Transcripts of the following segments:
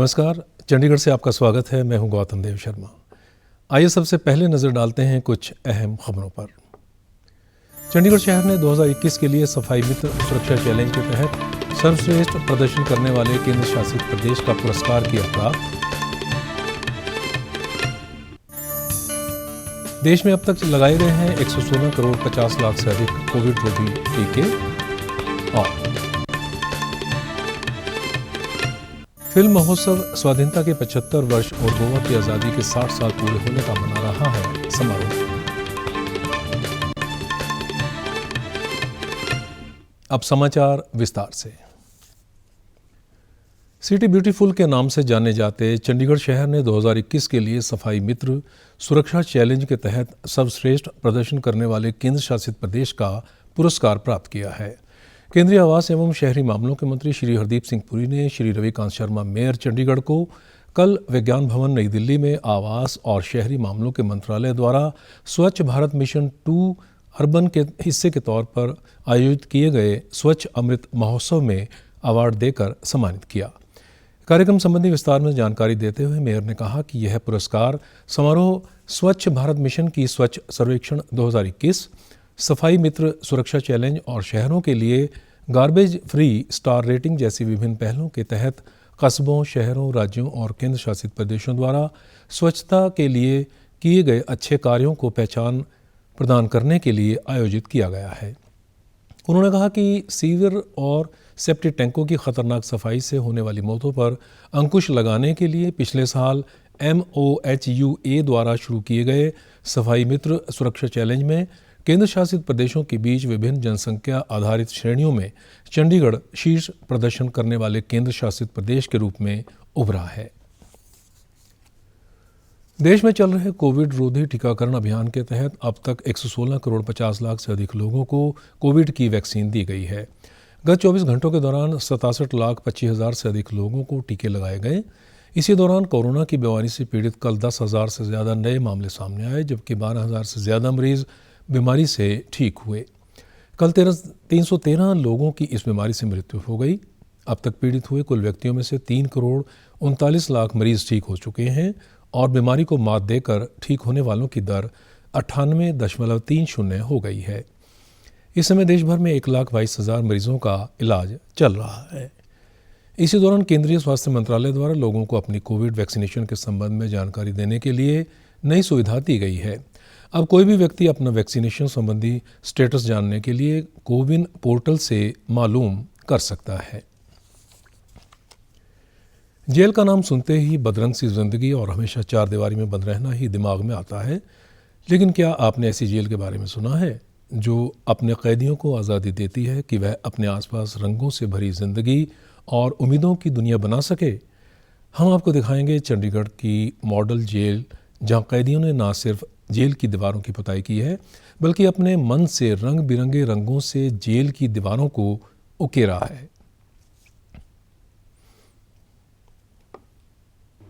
नमस्कार, चंडीगढ़ से आपका स्वागत है। मैं हूं गौतम देव शर्मा। आइए सबसे पहले नज़र डालते हैं कुछ अहम खबरों पर। चंडीगढ़ शहर ने 2021 के लिए सफाई मित्र सुरक्षा चैलेंज के तहत सर्वश्रेष्ठ प्रदर्शन करने वाले केंद्र शासित प्रदेश का पुरस्कार किया प्राप्त। देश में अब तक लगाए गए हैं 116 करोड़ 50 लाख से अधिक कोविड रोधी टीके। और फिल्म महोत्सव स्वाधीनता के 75 वर्ष और गोवा की आज़ादी के 60 साल पूरे होने का मना रहा है समारोह। अब समाचार विस्तार से। सिटी ब्यूटीफुल के नाम से जाने जाते चंडीगढ़ शहर ने 2021 के लिए सफाई मित्र सुरक्षा चैलेंज के तहत सर्वश्रेष्ठ प्रदर्शन करने वाले केंद्र शासित प्रदेश का पुरस्कार प्राप्त किया है। केंद्रीय आवास एवं शहरी मामलों के मंत्री श्री हरदीप सिंह पुरी ने श्री रविकांत शर्मा मेयर चंडीगढ़ को कल विज्ञान भवन नई दिल्ली में आवास और शहरी मामलों के मंत्रालय द्वारा स्वच्छ भारत मिशन 2 अर्बन के हिस्से के तौर पर आयोजित किए गए स्वच्छ अमृत महोत्सव में अवार्ड देकर सम्मानित किया। कार्यक्रम संबंधी विस्तार में जानकारी देते हुए मेयर ने कहा कि यह पुरस्कार समारोह स्वच्छ भारत मिशन की स्वच्छ सर्वेक्षण 2021, सफाई मित्र सुरक्षा चैलेंज और शहरों के लिए गार्बेज फ्री स्टार रेटिंग जैसी विभिन्न पहलों के तहत कस्बों, शहरों, राज्यों और केंद्र शासित प्रदेशों द्वारा स्वच्छता के लिए किए गए अच्छे कार्यों को पहचान प्रदान करने के लिए आयोजित किया गया है। उन्होंने कहा कि सीवर और सेप्टिक टैंकों की खतरनाक सफाई से होने वाली मौतों पर अंकुश लगाने के लिए पिछले साल MOHUA द्वारा शुरू किए गए सफाई मित्र सुरक्षा चैलेंज में केंद्र शासित प्रदेशों के बीच विभिन्न जनसंख्या आधारित श्रेणियों में चंडीगढ़ शीर्ष प्रदर्शन करने वाले केंद्र शासित प्रदेश के रूप में उभरा है। देश में चल रहे कोविड रोधी टीकाकरण अभियान के तहत अब तक 116 करोड़ 50 लाख से अधिक लोगों को कोविड की वैक्सीन दी गई है। गत 24 घंटों के दौरान 67 लाख 25 हज़ार से अधिक लोगों को टीके लगाए गए। इसी दौरान कोरोना की बीमारी से पीड़ित कल 10,000 से ज़्यादा नए मामले सामने आए, जबकि 12,000 से ज़्यादा मरीज बीमारी से ठीक हुए। कल 313 लोगों की इस बीमारी से मृत्यु हो गई। अब तक पीड़ित हुए कुल व्यक्तियों में से 3 करोड़ 39 लाख मरीज ठीक हो चुके हैं और बीमारी को मात देकर ठीक होने वालों की दर 98.30 हो गई है। इस समय देश भर में 1,22,000 मरीजों का इलाज चल रहा है। इसी दौरान केंद्रीय स्वास्थ्य मंत्रालय द्वारा लोगों को अपनी कोविड वैक्सीनेशन के संबंध में जानकारी देने के लिए नई सुविधा दी गई है। अब कोई भी व्यक्ति अपना वैक्सीनेशन संबंधी स्टेटस जानने के लिए कोविन पोर्टल से मालूम कर सकता है। जेल का नाम सुनते ही बदरंग सी जिंदगी और हमेशा चार दीवारी में बंद रहना ही दिमाग में आता है, लेकिन क्या आपने ऐसी जेल के बारे में सुना है जो अपने कैदियों को आज़ादी देती है कि वह अपने आसपास रंगों से भरी जिंदगी और उम्मीदों की दुनिया बना सके? हम आपको दिखाएंगे चंडीगढ़ की मॉडल जेल, जहां कैदियों ने न सिर्फ जेल की दीवारों की पुताई की है, बल्कि अपने मन से रंग बिरंगे रंगों से जेल की दीवारों को उकेरा है।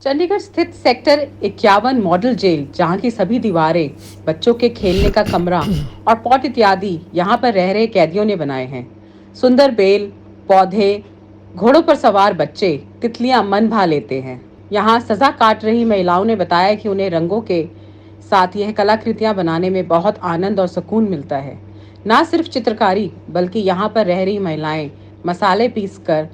चंडीगढ़ स्थित सेक्टर 51 मॉडल जेल, जहां की सभी दीवारें बच्चों के खेलने का कमरा और पॉट इत्यादि यहां पर रह रहे कैदियों ने बनाए हैं। सुंदर बेल, पौधे, घोड़ों पर सवार बच्चे, तितलियां मन भा लेते हैं। यहां सजा काट रही महिलाओं ने बताया कि उन्हें रंगों के साथ यह कलाकृतियां बनाने में बहुत आनंद और सुकून मिलता है। न सिर्फ चित्रकारी, बल्कि यहाँ पर रह रही महिलाएं मसाले पीसकर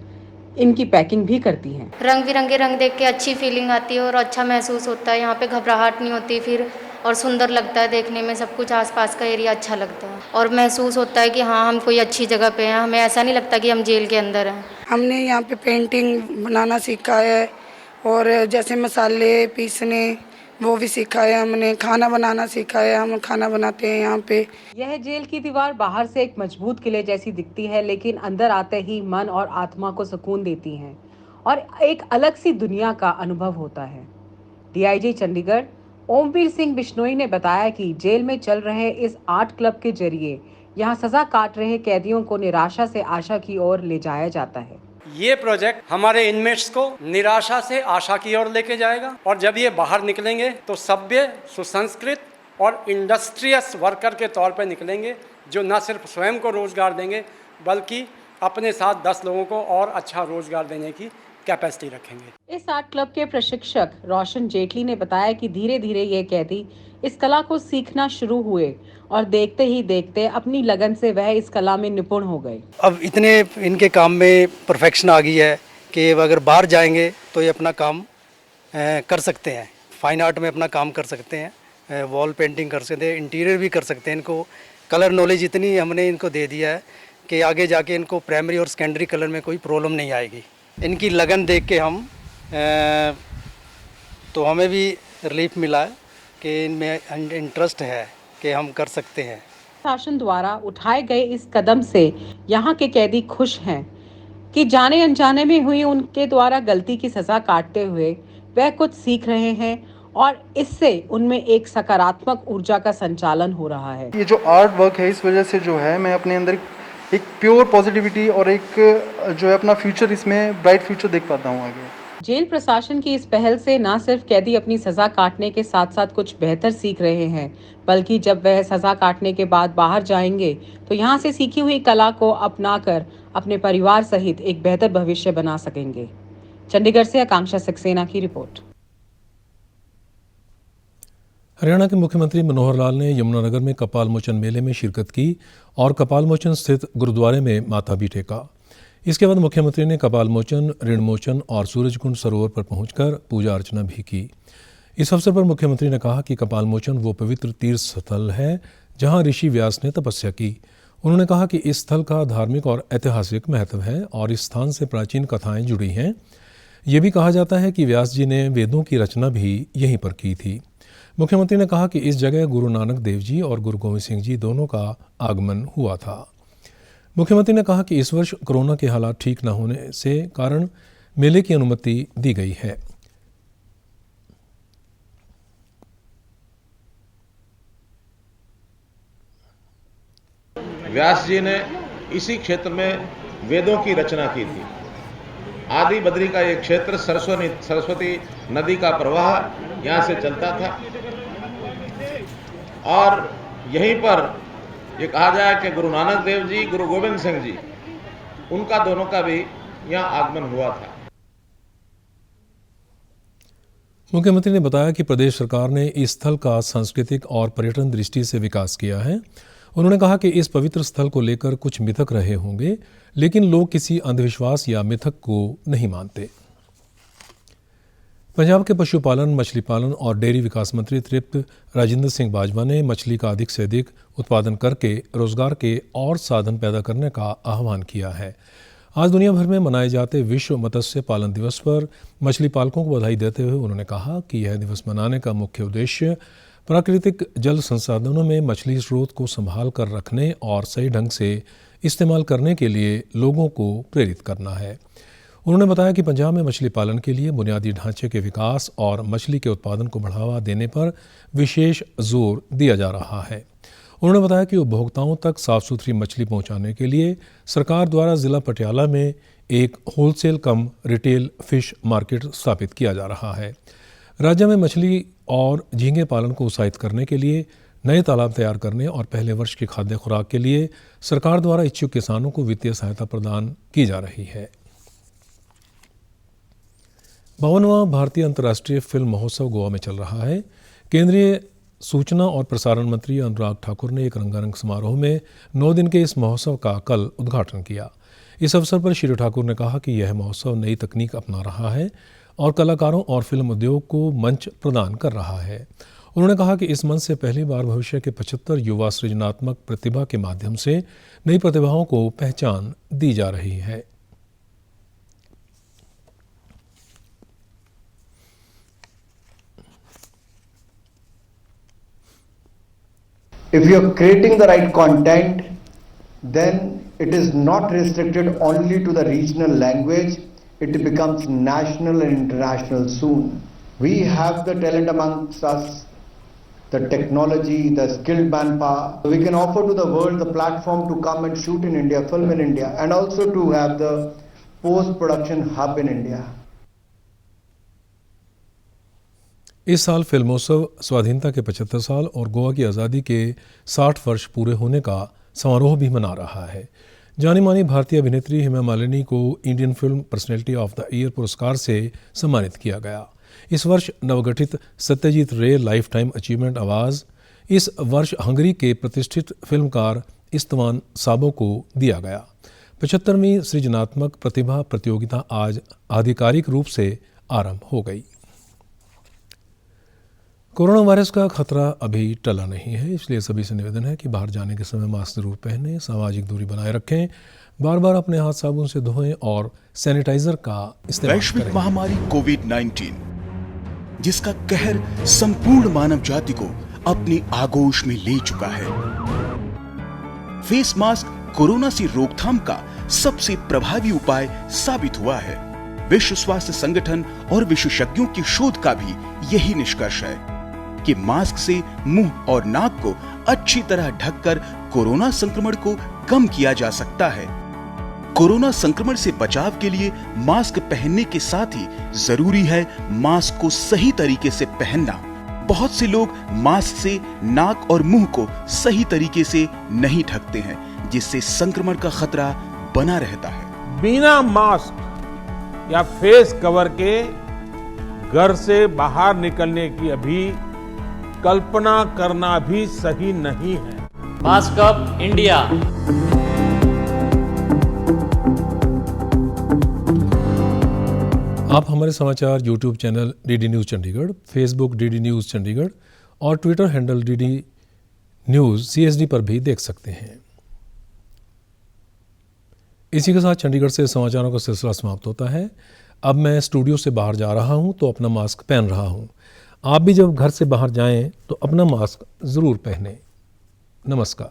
इनकी पैकिंग भी करती हैं। रंग बिरंगे रंग देख के अच्छी फीलिंग आती है और अच्छा महसूस होता है। यहाँ पे घबराहट नहीं होती फिर, और सुंदर लगता है देखने में। सब कुछ आसपास का एरिया अच्छा लगता है और महसूस होता है कि हाँ, हम कोई अच्छी जगह पे हैं। हमें ऐसा नहीं लगता कि हम जेल के अंदर हैं। हमने यहाँ पे पेंटिंग बनाना सीखा है और जैसे मसाले पीसने वो भी सीखा है। हमने खाना बनाना सीखा है, हम खाना बनाते हैं यहाँ पे। यह जेल की दीवार बाहर से एक मजबूत किले जैसी दिखती है, लेकिन अंदर आते ही मन और आत्मा को सुकून देती हैं और एक अलग सी दुनिया का अनुभव होता है। DIG चंडीगढ़ ओमवीर सिंह बिश्नोई ने बताया कि जेल में चल रहे इस आर्ट क्लब के जरिए यहाँ सजा काट रहे कैदियों को निराशा से आशा की ओर ले जाया जाता है। ये प्रोजेक्ट हमारे इनमेट्स को निराशा से आशा की ओर लेके जाएगा और जब ये बाहर निकलेंगे तो सभ्य, सुसंस्कृत और इंडस्ट्रियस वर्कर के तौर पर निकलेंगे, जो न सिर्फ स्वयं को रोजगार देंगे बल्कि अपने साथ 10 लोगों को और अच्छा रोजगार देने की कैपेसिटी रखेंगे। इस आर्ट क्लब के प्रशिक्षक रोशन जेटली ने बताया कि धीरे धीरे ये कैदी इस कला को सीखना शुरू हुए और देखते ही देखते अपनी लगन से वह इस कला में निपुण हो गए। अब इतने इनके काम में परफेक्शन आ गई है कि अगर बाहर जाएंगे तो ये अपना काम कर सकते हैं, फाइन आर्ट में अपना काम कर सकते हैं, वॉल पेंटिंग कर सकते हैं, इंटीरियर भी कर सकते हैं। इनको कलर नॉलेज इतनी हमने इनको दे दिया है कि आगे जाके इनको प्राइमरी और सेकेंडरी कलर में कोई प्रॉब्लम नहीं आएगी। इनकी लगन देख के हम तो हमें भी रिलीफ मिला है कि इनमें इंटरेस्ट है कि हम कर सकते हैं। शासन द्वारा उठाए गए इस कदम से यहाँ के कैदी खुश हैं कि जाने अनजाने में हुई उनके द्वारा गलती की सजा काटते हुए वह कुछ सीख रहे हैं और इससे उनमें एक सकारात्मक ऊर्जा का संचालन हो रहा है। ये जो आर्ट वर्क है, इस वजह से जो है मैं अपने अंदर एक प्योर पॉजिटिविटी और एक जो है अपना फ्यूचर, इसमें ब्राइट फ्यूचर देख पाता हूँ आगे। जेल प्रशासन की इस पहल से न सिर्फ कैदी अपनी सजा काटने के साथ साथ कुछ बेहतर सीख रहे हैं, बल्कि जब वह सजा काटने के बाद बाहर जाएंगे तो यहाँ से सीखी हुई कला को अपनाकर अपने परिवार सहित एक बेहतर भविष्य बना सकेंगे। चंडीगढ़ से आकांक्षा सक्सेना की रिपोर्ट। हरियाणा के मुख्यमंत्री मनोहर लाल ने यमुनानगर में कपाल मोचन मेले में शिरकत की और कपाल मोचन स्थित गुरुद्वारे में माथा भी टेका। इसके बाद मुख्यमंत्री ने कपाल मोचन, ऋण मोचन और सूरजकुंड सरोवर पर पहुंचकर पूजा अर्चना भी की। इस अवसर पर मुख्यमंत्री ने कहा कि कपाल मोचन वो पवित्र तीर्थ स्थल है जहां ऋषि व्यास ने तपस्या की। उन्होंने कहा कि इस स्थल का धार्मिक और ऐतिहासिक महत्व है और इस स्थान से प्राचीन कथाएं जुड़ी हैं। ये भी कहा जाता है कि व्यास जी ने वेदों की रचना भी यहीं पर की थी। मुख्यमंत्री ने कहा कि इस जगह गुरु नानक देव जी और गुरु गोविंद सिंह जी दोनों का आगमन हुआ था। मुख्यमंत्री ने कहा कि इस वर्ष कोरोना के हालात ठीक न होने से कारण मेले की अनुमति दी गई है। व्यास जी ने इसी क्षेत्र में वेदों की रचना की थी। आदि बद्री का एक क्षेत्र सरस्वती नदी का प्रवाह यहाँ से चलता था और यहीं पर ये कहा जाए कि गुरु नानक देव जी, गुरु गोविंद सिंह जी, उनका दोनों का भी यहाँ आगमन हुआ था। मुख्यमंत्री ने बताया कि प्रदेश सरकार ने इस स्थल का सांस्कृतिक और पर्यटन दृष्टि से विकास किया है। उन्होंने कहा कि इस पवित्र स्थल को लेकर कुछ मिथक रहे होंगे, लेकिन लोग किसी अंधविश्वास या मिथक को नहीं मानते। पंजाब के पशुपालन, मछली पालन और डेयरी विकास मंत्री तृप्त राजेंद्र सिंह बाजवा ने मछली का अधिक से अधिक उत्पादन करके रोजगार के और साधन पैदा करने का आह्वान किया है। आज दुनिया भर में मनाए जाते विश्व मत्स्य पालन दिवस पर मछली पालकों को बधाई देते हुए उन्होंने कहा कि यह दिवस मनाने का मुख्य उद्देश्य प्राकृतिक जल संसाधनों में मछली स्रोत को संभाल कर रखने और सही ढंग से इस्तेमाल करने के लिए लोगों को प्रेरित करना है। उन्होंने बताया कि पंजाब में मछली पालन के लिए बुनियादी ढांचे के विकास और मछली के उत्पादन को बढ़ावा देने पर विशेष जोर दिया जा रहा है। उन्होंने बताया कि उपभोक्ताओं तक साफ सुथरी मछली पहुंचाने के लिए सरकार द्वारा जिला पटियाला में एक होलसेल कम रिटेल फिश मार्केट स्थापित किया जा रहा है। राज्य में मछली और झींगे पालन को उत्साहित करने के लिए नए तालाब तैयार करने और पहले वर्ष की खाद्य खुराक के लिए सरकार द्वारा इच्छुक किसानों को वित्तीय सहायता प्रदान की जा रही है। 52वां भारतीय अंतर्राष्ट्रीय फिल्म महोत्सव गोवा में चल रहा है। केंद्रीय सूचना और प्रसारण मंत्री अनुराग ठाकुर ने एक रंगारंग समारोह में 9 दिन के इस महोत्सव का कल उद्घाटन किया। इस अवसर पर श्री ठाकुर ने कहा कि यह महोत्सव नई तकनीक अपना रहा है और कलाकारों और फिल्म उद्योग को मंच प्रदान कर रहा है। उन्होंने कहा कि इस मंच से पहली बार भविष्य के 75 युवा सृजनात्मक प्रतिभा के माध्यम से नई प्रतिभाओं को पहचान दी जा रही है। If you are creating the right content, then it is not restricted only to the regional language. It becomes national and international soon. We have the talent amongst us, the technology, the skilled manpower. We can offer to the world the platform to come and shoot in India, film in India, and also to have the post-production hub in India. इस साल फिल्मोत्सव स्वाधीनता के 75 साल और गोवा की आज़ादी के 60 वर्ष पूरे होने का समारोह भी मना रहा है। जानी मानी भारतीय अभिनेत्री हेमा मालिनी को Indian film personality of the year पुरस्कार से सम्मानित किया गया। इस वर्ष नवगठित सत्यजीत रे लाइफ टाइम अचीवमेंट अवार्ड इस वर्ष हंगरी के प्रतिष्ठित फिल्मकार इस्तवान साबो को दिया गया। 75वीं सृजनात्मक प्रतिभा प्रतियोगिता आज आधिकारिक रूप से आरंभ हो गई। कोरोना वायरस का खतरा अभी टला नहीं है, इसलिए सभी से निवेदन है कि बाहर जाने के समय मास्क जरूर पहनें, सामाजिक दूरी बनाए रखें, बार बार अपने हाथ साबुन से धोएं और सैनिटाइजर का इस्तेमाल करें। वैश्विक महामारी कोविड-19 जिसका कहर संपूर्ण मानव जाति को अपनी आगोश में ले चुका है। फेस मास्क कोरोना से रोकथाम का सबसे प्रभावी उपाय साबित हुआ है। विश्व स्वास्थ्य संगठन और विशेषज्ञों की शोध का भी यही निष्कर्ष है कि मास्क से मुंह और नाक को अच्छी तरह ढककर कोरोना संक्रमण को कम किया जा सकता है। कोरोना संक्रमण से बचाव के लिए मास्क पहनने के साथ ही जरूरी है मास्क को सही तरीके से पहनना। बहुत से लोग मास्क से नाक और मुंह को सही तरीके से नहीं ढकते हैं, जिससे संक्रमण का खतरा बना रहता है। बिना मास्क या फेस कवर के घर से बाहर निकलने की अभी कल्पना करना भी सही नहीं है। Mask up India. आप हमारे समाचार YouTube channel DD news Chandigarh, Facebook DD news Chandigarh और Twitter handle DD news CSD पर भी देख सकते हैं। इसी के साथ चंडीगढ़ से समाचारों का सिलसिला समाप्त होता है। अब मैं स्टूडियो से बाहर जा रहा हूं तो अपना मास्क पहन रहा हूं। आप भी जब घर से बाहर जाएं तो अपना मास्क ज़रूर पहनें। नमस्कार।